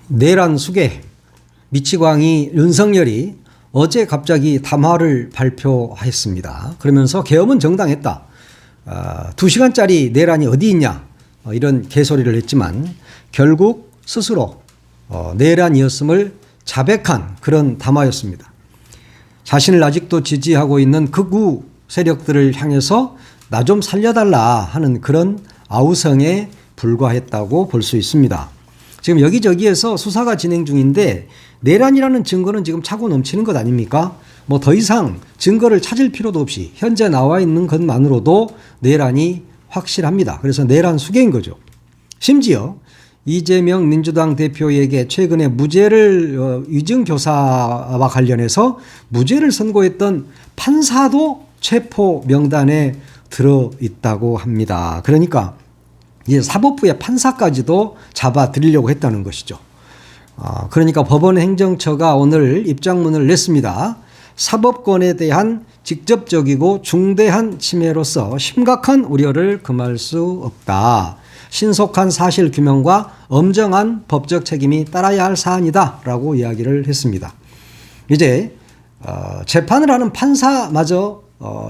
내란 수계 미치광이 윤석열이 어제 갑자기 담화를 발표했습니다. 그러면서 계엄은 정당했다. 2시간짜리 내란이 어디 있냐 이런 개소리를 했지만 결국 스스로 내란이었음을 자백한 그런 담화였습니다. 자신을 아직도 지지하고 있는 극우 세력들을 향해서 나 좀 살려달라 하는 그런 아우성에 불과했다고 볼 수 있습니다. 지금 여기저기에서 수사가 진행 중인데 내란이라는 증거는 지금 차고 넘치는 것 아닙니까? 뭐 더 이상 증거를 찾을 필요도 없이 현재 나와 있는 것만으로도 내란이 확실합니다. 그래서 내란 수계인 거죠. 심지어 이재명 민주당 대표에게 최근에 무죄를 위증교사와 관련해서 무죄를 선고했던 판사도 체포 명단에 들어있다고 합니다. 그러니까 이제 사법부의 판사까지도 잡아들이려고 했다는 것이죠. 그러니까 법원 행정처가 오늘 입장문을 냈습니다. 사법권에 대한 직접적이고 중대한 침해로서 심각한 우려를 금할 수 없다. 신속한 사실 규명과 엄정한 법적 책임이 따라야 할 사안이다 라고 이야기를 했습니다. 이제 재판을 하는 판사마저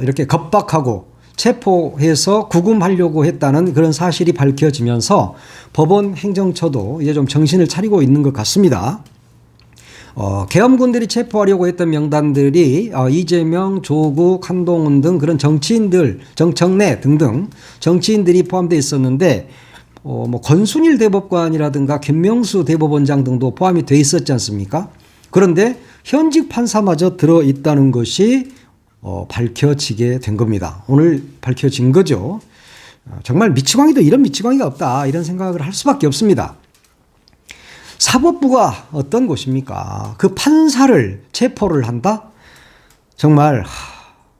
이렇게 겁박하고 체포해서 구금하려고 했다는 그런 사실이 밝혀지면서 법원 행정처도 이제 좀 정신을 차리고 있는 것 같습니다. 계엄군들이 체포하려고 했던 명단들이 이재명, 조국, 한동훈 등 그런 정치인들, 정청래 등등 정치인들이 포함되어 있었는데 뭐 권순일 대법관이라든가 김명수 대법원장 등도 포함이 돼 있었지 않습니까? 그런데 현직 판사마저 들어있다는 것이 밝혀지게 된 겁니다. 오늘 밝혀진 거죠. 정말 미치광이도 이런 미치광이가 없다 이런 생각을 할 수밖에 없습니다. 사법부가 어떤 곳입니까? 그 판사를 체포를 한다? 정말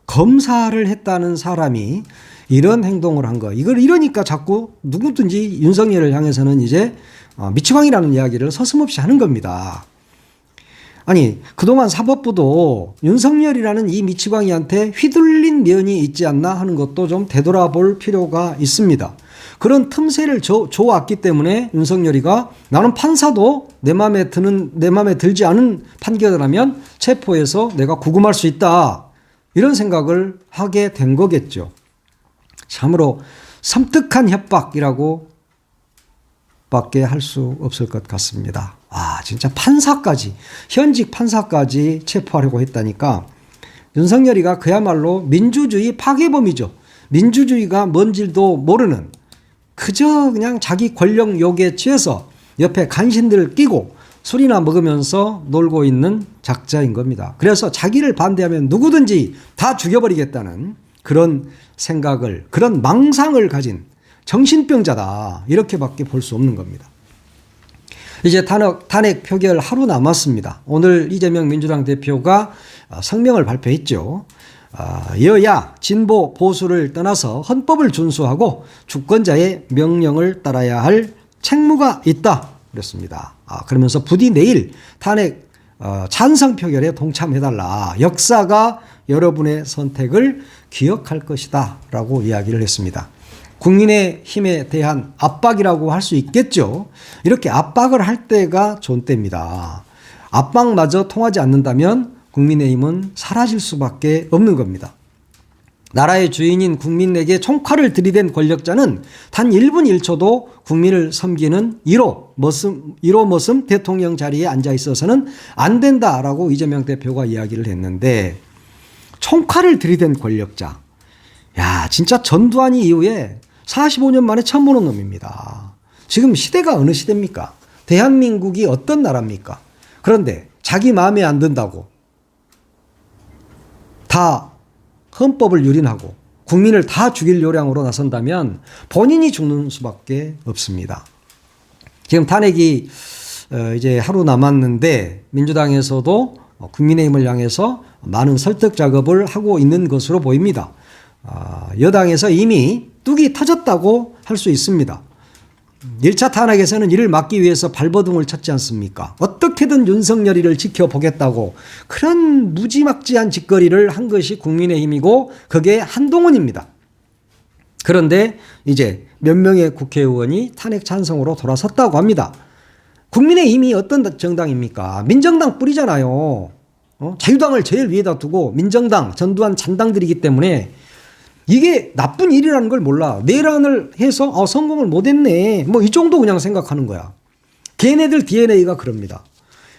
검사를 했다는 사람이 이런 행동을 한 거. 이걸 이러니까 자꾸 누구든지 윤석열을 향해서는 이제 미치광이라는 이야기를 서슴없이 하는 겁니다. 아니 그동안 사법부도 윤석열이라는 이 미치광이한테 휘둘린 면이 있지 않나 하는 것도 좀 되돌아볼 필요가 있습니다. 그런 틈새를 줘왔기 때문에 윤석열이가 나는 판사도 내 마음에 들지 않은 판결을 하면 체포해서 내가 구금할 수 있다 이런 생각을 하게 된 거겠죠. 참으로 섬뜩한 협박이라고 밖에 할 수 없을 것 같습니다. 진짜 판사까지 현직 판사까지 체포하려고 했다니까 윤석열이가 그야말로 민주주의 파괴범이죠. 민주주의가 뭔지도 모르는 그저 그냥 자기 권력 욕에 취해서 옆에 간신들을 끼고 술이나 먹으면서 놀고 있는 작자인 겁니다. 그래서 자기를 반대하면 누구든지 다 죽여버리겠다는 그런 생각을 그런 망상을 가진 정신병자다 이렇게밖에 볼 수 없는 겁니다. 이제 탄핵 표결 하루 남았습니다. 오늘 이재명 민주당 대표가 성명을 발표했죠. 여야 진보 보수를 떠나서 헌법을 준수하고 주권자의 명령을 따라야 할 책무가 있다 그랬습니다. 그러면서 부디 내일 탄핵 찬성 표결에 동참해달라. 역사가 여러분의 선택을 기억할 것이다 라고 이야기를 했습니다. 국민의힘에 대한 압박이라고 할 수 있겠죠. 이렇게 압박을 할 때가 좋은 때입니다. 압박마저 통하지 않는다면 국민의힘은 사라질 수밖에 없는 겁니다. 나라의 주인인 국민에게 총칼을 들이댄 권력자는 단 1분 1초도 국민을 섬기는 1호 머슴 대통령 자리에 앉아 있어서는 안 된다라고 이재명 대표가 이야기를 했는데 총칼을 들이댄 권력자. 진짜 전두환이 이후에 45년 만에 처음 보는 놈입니다. 지금 시대가 어느 시대입니까? 대한민국이 어떤 나라입니까? 그런데 자기 마음에 안 든다고 다 헌법을 유린하고 국민을 다 죽일 요량으로 나선다면 본인이 죽는 수밖에 없습니다. 지금 탄핵이 이제 하루 남았는데 민주당에서도 국민의힘을 향해서 많은 설득 작업을 하고 있는 것으로 보입니다. 여당에서 이미 뚝이 터졌다고 할 수 있습니다. 1차 탄핵에서는 이를 막기 위해서 발버둥을 쳤지 않습니까? 어떻게든 윤석열이를 지켜보겠다고 그런 무지막지한 짓거리를 한 것이 국민의힘이고 그게 한동훈입니다. 그런데 이제 몇 명의 국회의원이 탄핵 찬성으로 돌아섰다고 합니다. 국민의힘이 어떤 정당입니까? 민정당 뿌리잖아요. 자유당을 제일 위에다 두고 민정당, 전두환 잔당들이기 때문에 이게 나쁜 일이라는 걸 몰라. 내란을 해서 성공을 못했네. 뭐 이 정도 그냥 생각하는 거야. 걔네들 DNA가 그럽니다.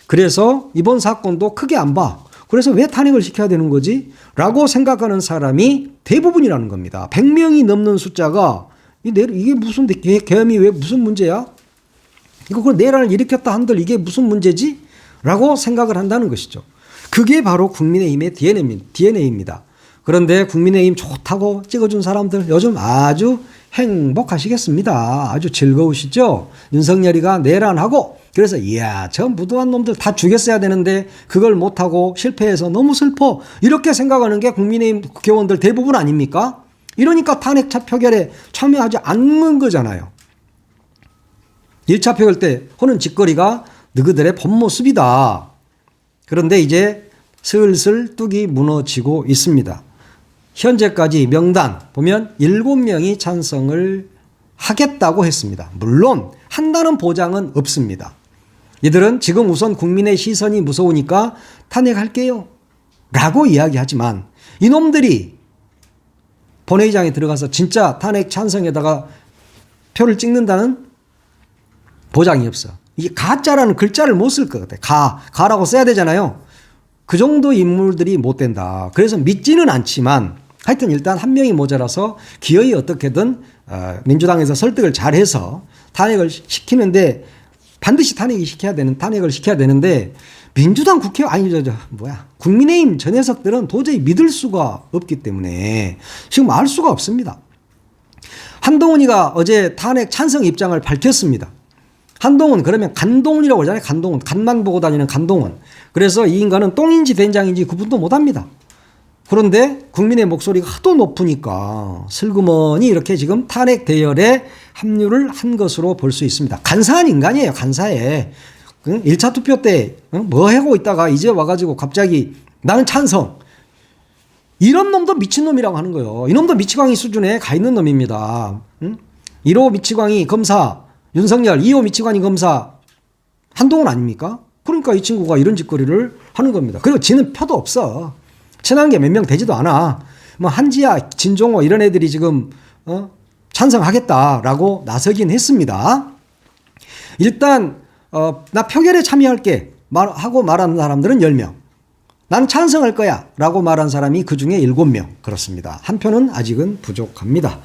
그래서 이번 사건도 크게 안 봐. 그래서 왜 탄핵을 시켜야 되는 거지? 라고 생각하는 사람이 대부분이라는 겁니다. 100명이 넘는 숫자가 이게 무슨 계엄이 왜 무슨 문제야? 이거 그 내란을 일으켰다 한들 이게 무슨 문제지? 라고 생각을 한다는 것이죠. 그게 바로 국민의힘의 DNA입니다. 그런데 국민의힘 좋다고 찍어준 사람들 요즘 아주 행복하시겠습니다. 아주 즐거우시죠? 윤석열이가 내란하고 그래서 이야 저 무도한 놈들 다 죽였어야 되는데 그걸 못하고 실패해서 너무 슬퍼 이렇게 생각하는 게 국민의힘 국회의원들 대부분 아닙니까? 이러니까 탄핵 표결에 참여하지 않는 거잖아요. 1차 표결 때 하는 짓거리가 너희들의 본 모습이다. 그런데 이제 슬슬 뚝이 무너지고 있습니다. 현재까지 명단 보면 7명이 찬성을 하겠다고 했습니다. 물론 한다는 보장은 없습니다. 이들은 지금 우선 국민의 시선이 무서우니까 탄핵할게요 라고 이야기하지만 이놈들이 본회의장에 들어가서 진짜 탄핵 찬성에다가 표를 찍는다는 보장이 없어. 이게 가짜라는 글자를 못 쓸 것 같아. 가라고 써야 되잖아요. 그 정도 인물들이 못 된다. 그래서 믿지는 않지만 하여튼 일단 한 명이 모자라서 기어이 어떻게든 민주당에서 설득을 잘해서 탄핵을 시키는데 반드시 탄핵을 시켜야 되는데 민주당 국민의힘 저 녀석들은 도저히 믿을 수가 없기 때문에 지금 알 수가 없습니다. 한동훈이가 어제 탄핵 찬성 입장을 밝혔습니다. 한동훈 그러면 간동훈이라고 그러잖아요. 간동훈 간만 보고 다니는 간동훈. 그래서 이 인간은 똥인지 된장인지 구분도 못합니다. 그런데 국민의 목소리가 하도 높으니까 슬그머니 이렇게 지금 탄핵 대열에 합류를 한 것으로 볼 수 있습니다. 간사한 인간이에요. 간사해. 1차 투표 때 뭐 하고 있다가 이제 와가지고 갑자기 나는 찬성. 이런 놈도 미친놈이라고 하는 거예요. 이놈도 미치광이 수준에 가 있는 놈입니다. 1호 미치광이 검사 윤석열, 2호 미치광이 검사 한동훈 아닙니까? 그러니까 이 친구가 이런 짓거리를 하는 겁니다. 그리고 지는 표도 없어. 친한 게 몇 명 되지도 않아. 뭐 한지아, 진종호 이런 애들이 지금 찬성하겠다라고 나서긴 했습니다. 일단 나 표결에 참여할게 하고 말하는 사람들은 10명. 난 찬성할 거야 라고 말한 사람이 그중에 7명. 그렇습니다. 한 표는 아직은 부족합니다.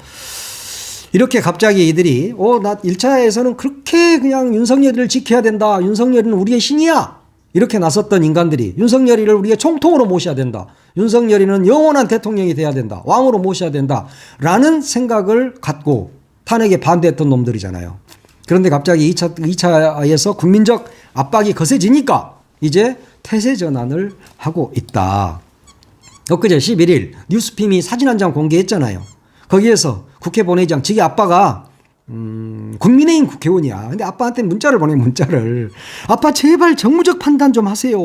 이렇게 갑자기 이들이 나 1차에서는 그렇게 그냥 윤석열이를 지켜야 된다. 윤석열이는 우리의 신이야. 이렇게 나섰던 인간들이 윤석열이를 우리의 총통으로 모셔야 된다. 윤석열이는 영원한 대통령이 돼야 된다. 왕으로 모셔야 된다. 라는 생각을 갖고 탄핵에 반대했던 놈들이잖아요. 그런데 갑자기 2차에서 국민적 압박이 거세지니까 이제 태세 전환을 하고 있다. 엊그제 11일 뉴스핌이 사진 한 장 공개했잖아요. 거기에서 국회 본회의장 지기 아빠가 국민의힘 국회의원이야. 근데 아빠한테 문자를 보내 문자를. 아빠 제발 정무적 판단 좀 하세요.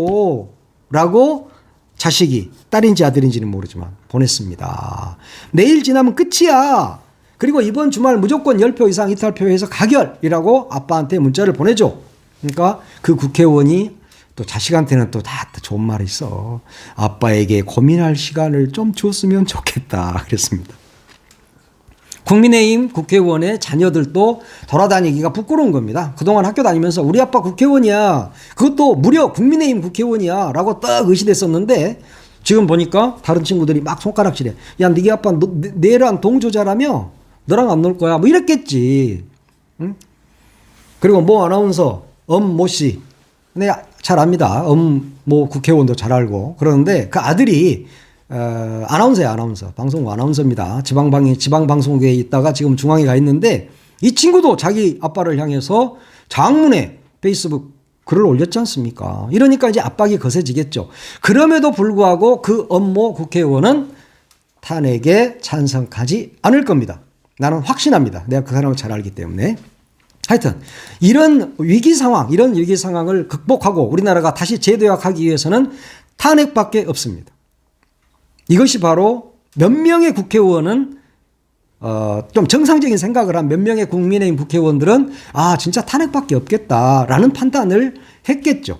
라고 자식이 딸인지 아들인지는 모르지만 보냈습니다. 내일 지나면 끝이야. 그리고 이번 주말 무조건 10표 이상 이탈표해서 가결이라고 아빠한테 문자를 보내줘. 그러니까 그 국회의원이 또 자식한테는 또 다 좋은 말이 있어. 아빠에게 고민할 시간을 좀 줬으면 좋겠다. 그랬습니다. 국민의힘 국회의원의 자녀들도 돌아다니기가 부끄러운 겁니다. 그동안 학교 다니면서 우리 아빠 국회의원이야. 그것도 무려 국민의힘 국회의원이야. 라고 딱 의시됐었는데 지금 보니까 다른 친구들이 막 손가락질해. 야, 네가 아빠 내랑 동조자라며? 너랑 안 놀 거야. 뭐 이랬겠지. 응? 그리고 모 아나운서 엄모 씨. 내가 잘 압니다. 엄모 국회의원도 잘 알고. 그러는데 그 아들이 아나운서야, 아나운서. 방송국 아나운서입니다. 지방방송국에 있다가 지금 중앙에 가 있는데 이 친구도 자기 아빠를 향해서 장문의 페이스북 글을 올렸지 않습니까? 이러니까 이제 압박이 거세지겠죠. 그럼에도 불구하고 그 엄모 국회의원은 탄핵에 찬성하지 않을 겁니다. 나는 확신합니다. 내가 그 사람을 잘 알기 때문에. 하여튼 이런 위기 상황을 극복하고 우리나라가 다시 재도약하기 위해서는 탄핵밖에 없습니다. 이것이 바로 몇 명의 국회의원은 좀 정상적인 생각을 한 몇 명의 국민의힘 국회의원들은 진짜 탄핵밖에 없겠다라는 판단을 했겠죠.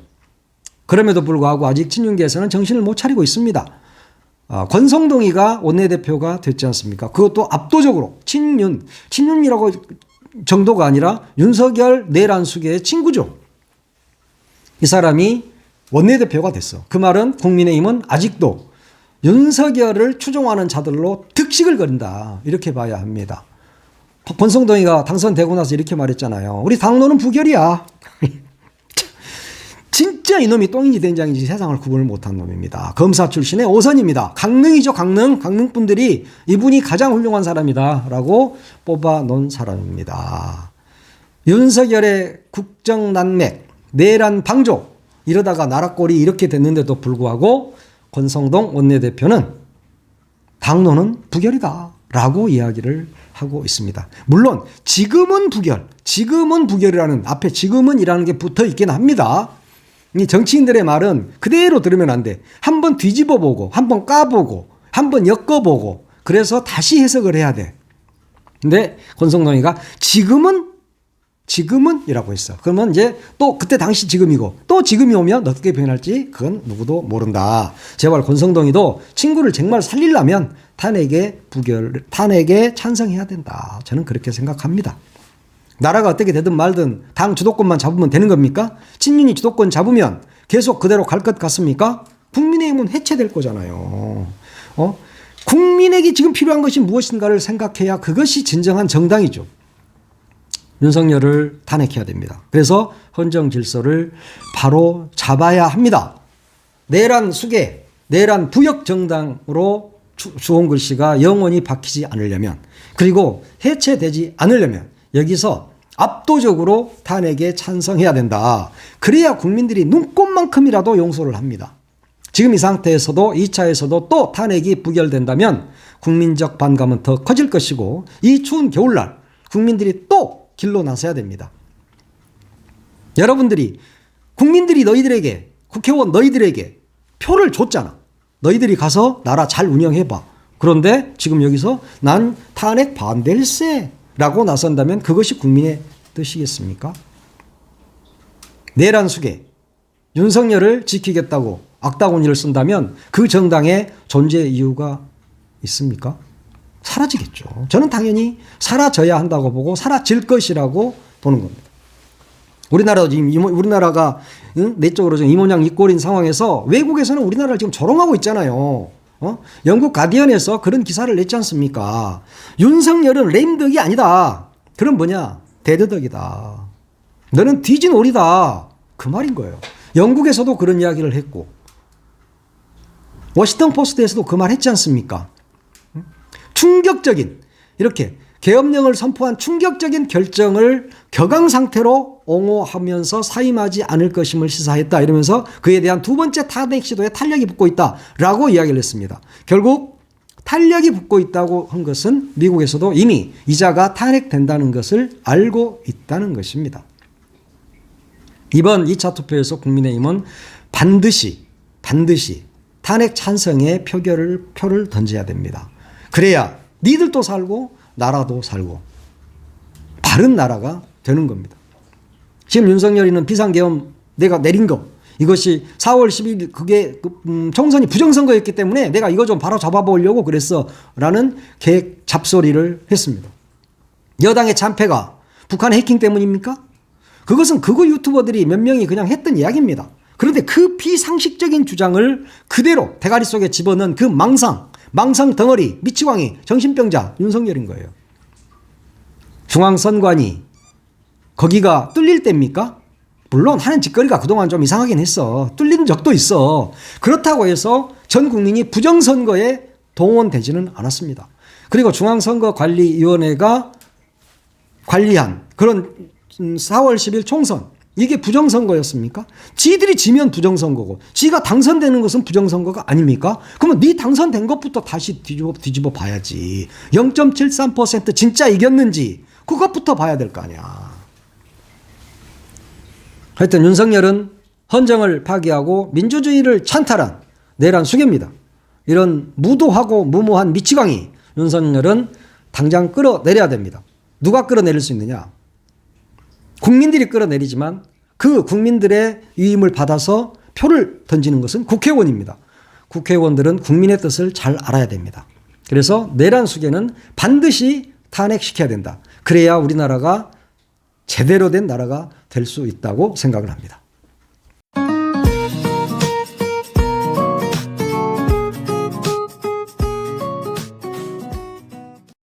그럼에도 불구하고 아직 친윤계에서는 정신을 못 차리고 있습니다. 권성동이가 원내대표가 됐지 않습니까? 그것도 압도적으로 친윤이라고 정도가 아니라 윤석열 내란숙의 친구죠. 이 사람이 원내대표가 됐어. 그 말은 국민의힘은 아직도 윤석열을 추종하는 자들로 득식을 거린다. 이렇게 봐야 합니다. 권성동이가 당선되고 나서 이렇게 말했잖아요. 우리 당론은 부결이야. 진짜 이놈이 똥인지 된장인지 세상을 구분을 못한 놈입니다. 검사 출신의 오선입니다. 강릉이죠. 강릉분들이 이분이 가장 훌륭한 사람이다 라고 뽑아놓은 사람입니다. 윤석열의 국정난맥, 내란 방조, 이러다가 나라꼴이 이렇게 됐는데도 불구하고 권성동 원내대표는 당론은 부결이다 라고 이야기를 하고 있습니다. 물론 지금은 부결이라는 앞에 지금은이라는 게 붙어 있긴 합니다. 이 정치인들의 말은 그대로 들으면 안 돼. 한번 뒤집어보고 한번 까보고 한번 엮어보고 그래서 다시 해석을 해야 돼. 근데 권성동이가 지금은 이라고 했어. 그러면 이제 또 그때 당시 지금이고 또 지금이 오면 어떻게 변할지 그건 누구도 모른다. 제발 권성동이도 친구를 정말 살리려면 탄핵에 찬성해야 된다. 저는 그렇게 생각합니다. 나라가 어떻게 되든 말든 당 주도권만 잡으면 되는 겁니까? 친윤이 주도권 잡으면 계속 그대로 갈 것 같습니까? 국민의힘은 해체될 거잖아요. 국민에게 지금 필요한 것이 무엇인가를 생각해야 그것이 진정한 정당이죠. 윤석열을 탄핵해야 됩니다. 그래서 헌정 질서를 바로 잡아야 합니다. 내란 수계, 내란 부역 정당으로 주홍글 씨가 영원히 박히지 않으려면 그리고 해체되지 않으려면 여기서 압도적으로 탄핵에 찬성해야 된다. 그래야 국민들이 눈꼽만큼이라도 용서를 합니다. 지금 이 상태에서도 2차에서도 또 탄핵이 부결된다면 국민적 반감은 더 커질 것이고 이 추운 겨울날 국민들이 또 길로 나서야 됩니다. 국민들이 너희들에게 국회의원 너희들에게 표를 줬잖아. 너희들이 가서 나라 잘 운영해봐. 그런데 지금 여기서 난 탄핵 반대일세 라고 나선다면 그것이 국민의 뜻이겠습니까? 내란 수계, 윤석열을 지키겠다고 악다구니를 쓴다면 그 정당의 존재 이유가 있습니까? 사라지겠죠. 저는 당연히 사라져야 한다고 보고 사라질 것이라고 보는 겁니다. 우리나라가 내적으로 이 모양 이 꼴인 상황에서 외국에서는 우리나라를 지금 조롱하고 있잖아요. 영국 가디언에서 그런 기사를 냈지 않습니까? 윤석열은 레임덕이 아니다. 그럼 뭐냐? 대드덕이다. 너는 뒤진 오리다. 그 말인 거예요. 영국에서도 그런 이야기를 했고 워싱턴 포스트에서도 그 말 했지 않습니까? 충격적인 이렇게 계엄령을 선포한 충격적인 결정을 격앙 상태로 옹호하면서 사임하지 않을 것임을 시사했다. 이러면서 그에 대한 두 번째 탄핵 시도에 탄력이 붙고 있다라고 이야기를 했습니다. 결국 탄력이 붙고 있다고 한 것은 미국에서도 이미 이자가 탄핵된다는 것을 알고 있다는 것입니다. 이번 2차 투표에서 국민의힘은 반드시 탄핵 찬성의 표를 던져야 됩니다. 그래야 니들도 살고 나라도 살고 바른 나라가 되는 겁니다. 지금 윤석열이는 비상계엄 내가 내린 거 이것이 4월 10일 그게 총선이 부정선거였기 때문에 내가 이거 좀 바로 잡아보려고 그랬어 라는 계획 잡소리를 했습니다. 여당의 참패가 북한 해킹 때문입니까? 그것은 극우 유튜버들이 몇 명이 그냥 했던 이야기입니다. 그런데 그 비상식적인 주장을 그대로 대가리 속에 집어넣은 그 망상 덩어리 미치광이 정신병자 윤석열인 거예요. 중앙선관위 거기가 뚫릴 때입니까? 물론 하는 짓거리가 그동안 좀 이상하긴 했어. 뚫린 적도 있어. 그렇다고 해서 전 국민이 부정선거에 동원되지는 않았습니다. 그리고 중앙선거관리위원회가 관리한 그런 4월 10일 총선 이게 부정선거였습니까? 지들이 지면 부정선거고 지가 당선되는 것은 부정선거가 아닙니까? 그러면 네 당선된 것부터 다시 뒤집어 봐야지. 0.73% 진짜 이겼는지 그것부터 봐야 될 거 아니야. 하여튼 윤석열은 헌정을 파기하고 민주주의를 찬탈한 내란 수괴입니다. 이런 무도하고 무모한 미치광이 윤석열은 당장 끌어내려야 됩니다. 누가 끌어내릴 수 있느냐? 국민들이 끌어내리지만 그 국민들의 위임을 받아서 표를 던지는 것은 국회의원입니다. 국회의원들은 국민의 뜻을 잘 알아야 됩니다. 그래서 내란 수계는 반드시 탄핵시켜야 된다. 그래야 우리나라가 제대로 된 나라가 될 수 있다고 생각을 합니다.